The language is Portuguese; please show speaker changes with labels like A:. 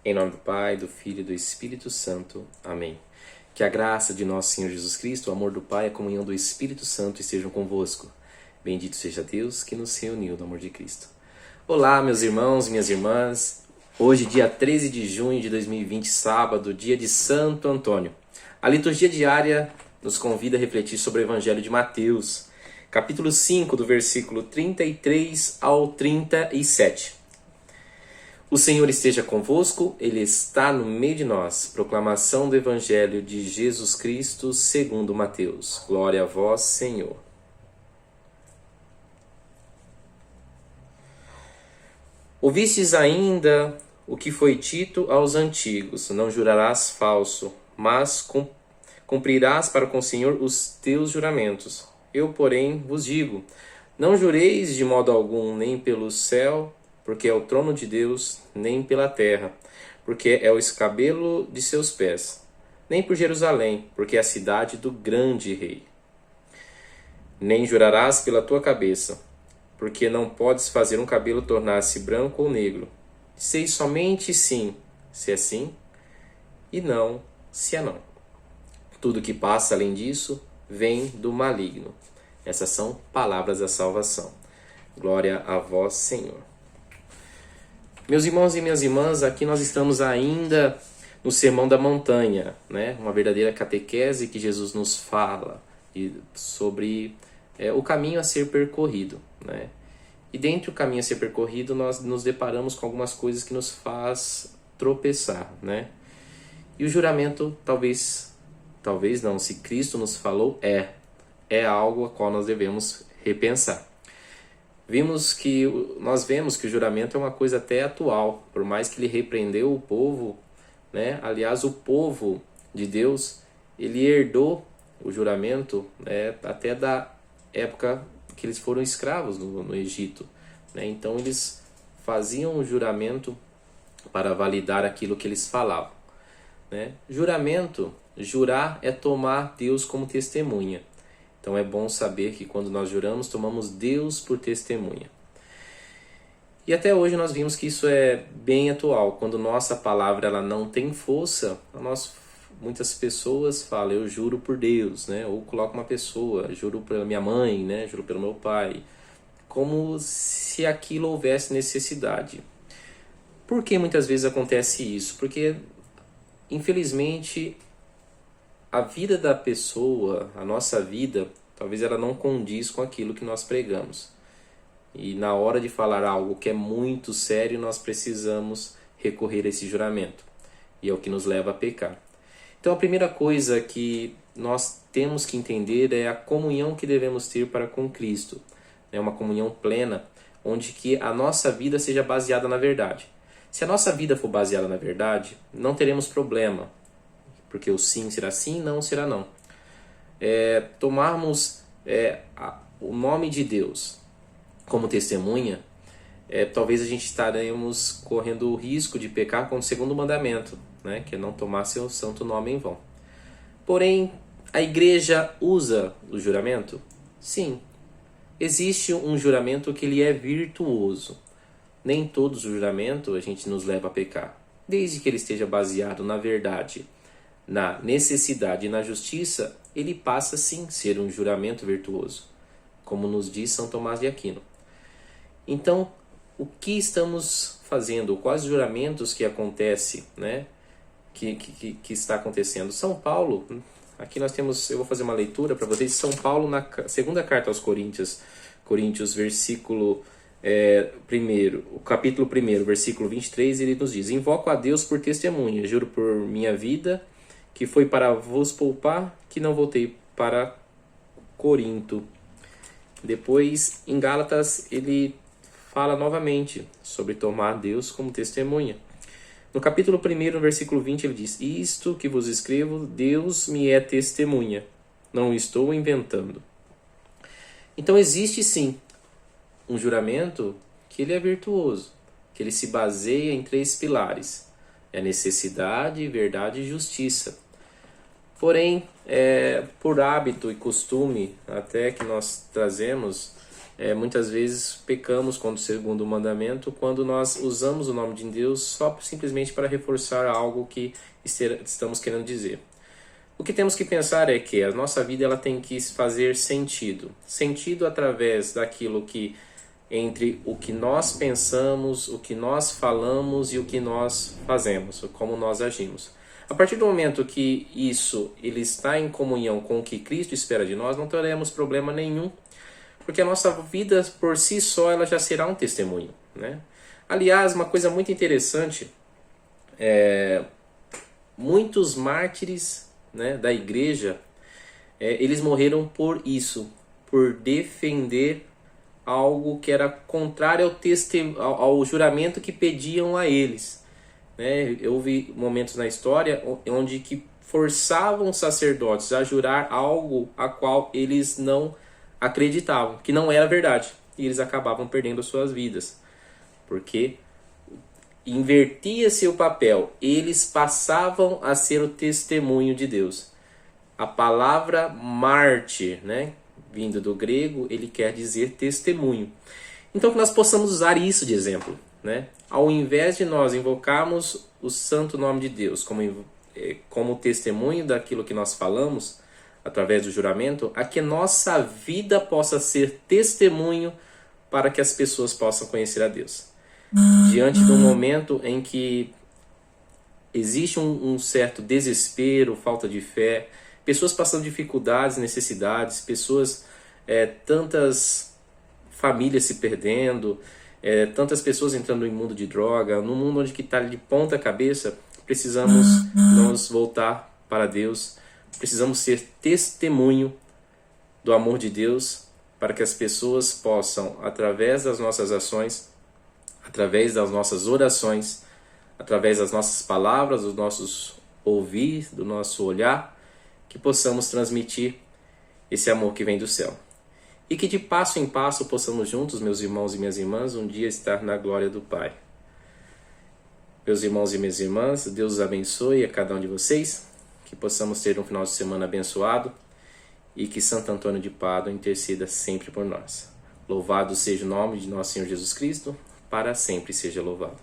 A: Em nome do Pai, do Filho e do Espírito Santo. Amém. Que a graça de nosso Senhor Jesus Cristo, o amor do Pai e a comunhão do Espírito Santo estejam convosco. Bendito seja Deus que nos reuniu no amor de Cristo. Olá, meus irmãos, minhas irmãs. Hoje, dia 13 de junho de 2020, sábado, dia de Santo Antônio. A liturgia diária nos convida a refletir sobre o Evangelho de Mateus, capítulo 5, do versículo 33 ao 37. O Senhor esteja convosco, Ele está no meio de nós. Proclamação do Evangelho de Jesus Cristo segundo Mateus. Glória a vós, Senhor. Ouvistes ainda o que foi dito aos antigos: não jurarás falso, mas cumprirás para com o Senhor os teus juramentos. Eu, porém, vos digo: não jureis de modo algum, nem pelo céu, porque é o trono de Deus, nem pela terra, porque é o escabelo de seus pés, nem por Jerusalém, porque é a cidade do grande rei. Nem jurarás pela tua cabeça, porque não podes fazer um cabelo tornar-se branco ou negro. Sei somente sim, se é sim, e não, se é não. Tudo que passa além disso vem do maligno. Essas são palavras da salvação. Glória a vós, Senhor. Meus irmãos e minhas irmãs, aqui nós estamos ainda no Sermão da Montanha, né? Uma verdadeira catequese que Jesus nos fala sobre o caminho a ser percorrido, né? E dentre o caminho a ser percorrido, nós nos deparamos com algumas coisas que nos faz tropeçar, né? E o juramento, talvez não, se Cristo nos falou, é algo a qual nós devemos repensar. Nós vemos que o juramento é uma coisa até atual, por mais que ele repreendeu o povo, né? Aliás, o povo de Deus, ele herdou o juramento, né? Até da época que eles foram escravos no Egito, né? Então eles faziam o juramento para validar aquilo que eles falavam, né? Jurar é tomar Deus como testemunha. Então é bom saber que quando nós juramos, tomamos Deus por testemunha. E até hoje nós vimos que isso é bem atual. Quando nossa palavra ela não tem força, muitas pessoas falam, eu juro por Deus, né? Ou coloca uma pessoa, juro pela minha mãe, né? Juro pelo meu pai. Como se aquilo houvesse necessidade. Por que muitas vezes acontece isso? Porque, infelizmente, a vida da pessoa, a nossa vida, talvez ela não condiz com aquilo que nós pregamos. E na hora de falar algo que é muito sério, nós precisamos recorrer a esse juramento. E é o que nos leva a pecar. Então a primeira coisa que nós temos que entender é a comunhão que devemos ter para com Cristo. É uma comunhão plena, onde que a nossa vida seja baseada na verdade. Se a nossa vida for baseada na verdade, não teremos problema. Porque o sim será sim, não será não. Tomarmos o nome de Deus como testemunha, talvez a gente estaremos correndo o risco de pecar contra o segundo mandamento, né? Que é não tomar seu santo nome em vão. Porém, a igreja usa o juramento? Sim. Existe um juramento que ele é virtuoso. Nem todos os juramentos a gente nos leva a pecar. Desde que ele esteja baseado na verdade, na necessidade e na justiça, ele passa sim a ser um juramento virtuoso, como nos diz São Tomás de Aquino. Então, o que estamos fazendo? Quais juramentos que acontece, né? Que está acontecendo? São Paulo, aqui nós temos, eu vou fazer uma leitura para vocês, São Paulo na segunda carta aos Coríntios, versículo 1, o capítulo 1, versículo 23, ele nos diz: invoco a Deus por testemunha, juro por minha vida, que foi para vos poupar, que não voltei para Corinto. Depois, em Gálatas, ele fala novamente sobre tomar Deus como testemunha. No capítulo 1, no versículo 20, ele diz: isto que vos escrevo, Deus me é testemunha, não estou inventando. Então existe sim um juramento que ele é virtuoso, que ele se baseia em 3 pilares: é necessidade, verdade e justiça. Porém, por hábito e costume, até que nós trazemos, muitas vezes pecamos contra o segundo mandamento quando nós usamos o nome de Deus só simplesmente para reforçar algo que estamos querendo dizer. O que temos que pensar é que a nossa vida ela tem que fazer sentido. Sentido através daquilo que, entre o que nós pensamos, o que nós falamos e o que nós fazemos, como nós agimos. A partir do momento que isso ele está em comunhão com o que Cristo espera de nós, não teremos problema nenhum, porque a nossa vida por si só ela já será um testemunho, né? Aliás, uma coisa muito interessante, muitos mártires, né, da igreja, eles morreram por isso, por defender algo que era contrário ao juramento que pediam a eles, né? Houve momentos na história onde que forçavam os sacerdotes a jurar algo a qual eles não acreditavam, que não era verdade, e eles acabavam perdendo suas vidas, porque invertia-se o papel, eles passavam a ser o testemunho de Deus. A palavra mártir, né, vindo do grego, ele quer dizer testemunho. Então que nós possamos usar isso de exemplo, né? Ao invés de nós invocarmos o santo nome de Deus como testemunho daquilo que nós falamos, através do juramento, a que nossa vida possa ser testemunho para que as pessoas possam conhecer a Deus. Diante do momento em que existe um certo desespero, falta de fé, pessoas passando dificuldades, necessidades, pessoas, tantas famílias se perdendo, tantas pessoas entrando em mundo de droga, num mundo onde está de ponta cabeça, precisamos nos voltar para Deus, precisamos ser testemunho do amor de Deus para que as pessoas possam, através das nossas ações, através das nossas orações, através das nossas palavras, dos nossos ouvir, do nosso olhar, que possamos transmitir esse amor que vem do céu. E que de passo em passo possamos juntos, meus irmãos e minhas irmãs, um dia estar na glória do Pai. Meus irmãos e minhas irmãs, Deus os abençoe a cada um de vocês, que possamos ter um final de semana abençoado e que Santo Antônio de Pádua interceda sempre por nós. Louvado seja o nome de nosso Senhor Jesus Cristo, para sempre seja louvado.